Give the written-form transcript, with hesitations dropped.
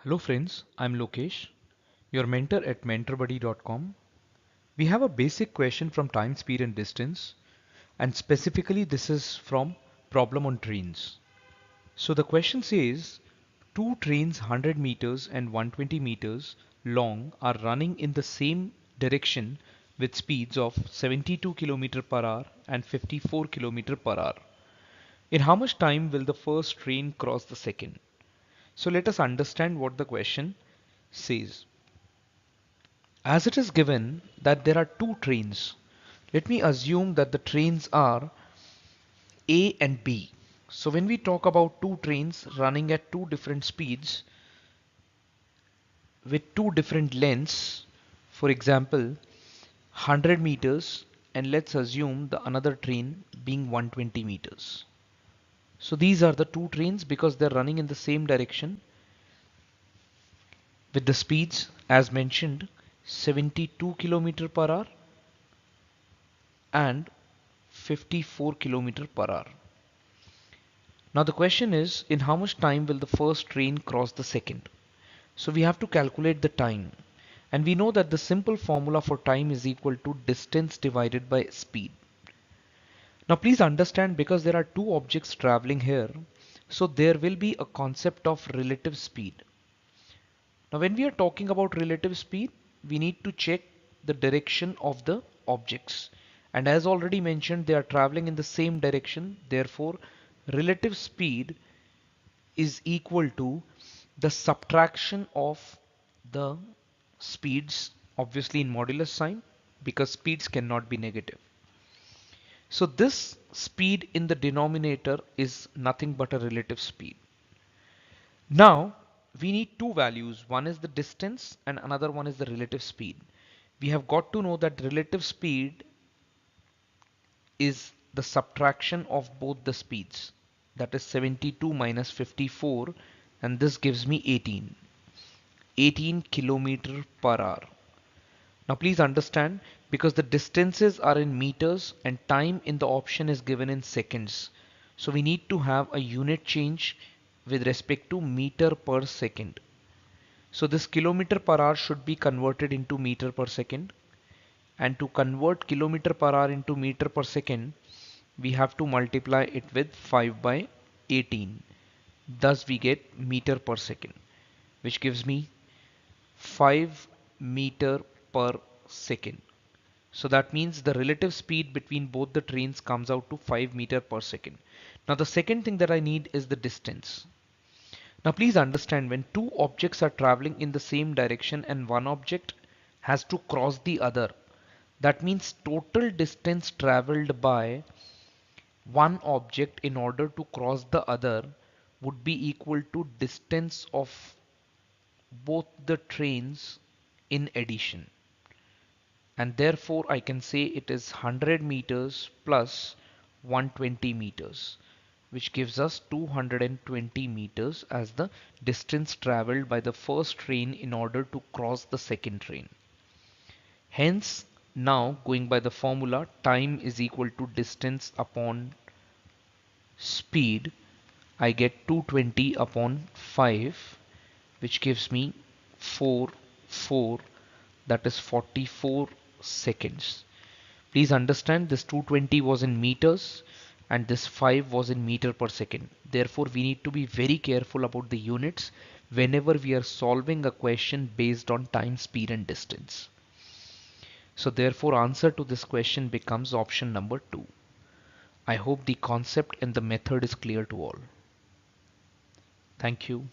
Hello friends, I'm Lokesh, your mentor at mentorbuddy.com. We have a basic question from time, speed and distance, and specifically this is from problem on trains. So the question says two trains 100 meters and 120 meters long are running in the same direction with speeds of 72 km per hour and 54 km per hour. In how much time will the first train cross the second? So let us understand what the question says. As it is given that there are two trains, let me assume that the trains are A and B. So when we talk about two trains running at two different speeds with two different lengths, for example 100 meters, and let's assume the another train being 120 meters. So these are the two trains because they're running in the same direction with the speeds as mentioned 72 km per hour and 54 km per hour. Now the question is, in how much time will the first train cross the second? So we have to calculate the time. And we know that the simple formula for time is equal to distance divided by speed. Now please understand, because there are two objects traveling here, so there will be a concept of relative speed. Now when we are talking about relative speed, we need to check the direction of the objects. And as already mentioned, they are traveling in the same direction. Therefore, relative speed is equal to the subtraction of the speeds, obviously in modulus sign, because speeds cannot be negative. So this speed in the denominator is nothing but a relative speed. Now we need two values. One is the distance and another one is the relative speed. We have got to know that relative speed is the subtraction of both the speeds. That is 72 minus 54, and this gives me 18. 18 kilometer per hour. Now please understand, because the distances are in meters and time in the option is given in seconds. So we need to have a unit change with respect to meter per second. So this kilometer per hour should be converted into meter per second. And to convert kilometer per hour into meter per second, we have to multiply it with 5 by 18. Thus we get meter per second, which gives me 5 meter per second. So that means the relative speed between both the trains comes out to 5 meter per second. Now the second thing that I need is the distance. Now please understand, when two objects are traveling in the same direction and one object has to cross the other, that means total distance traveled by one object in order to cross the other would be equal to distance of both the trains in addition. And therefore I can say it is 100 meters plus 120 meters, which gives us 220 meters as the distance traveled by the first train in order to cross the second train. Hence, now going by the formula, time is equal to distance upon speed, I get 220 upon 5, which gives me 4, that is 44 seconds. Please understand, this 220 was in meters and this 5 was in meter per second. Therefore, we need to be very careful about the units whenever we are solving a question based on time, speed and distance. So therefore, answer to this question becomes option number 2. I hope the concept and the method is clear to all. Thank you.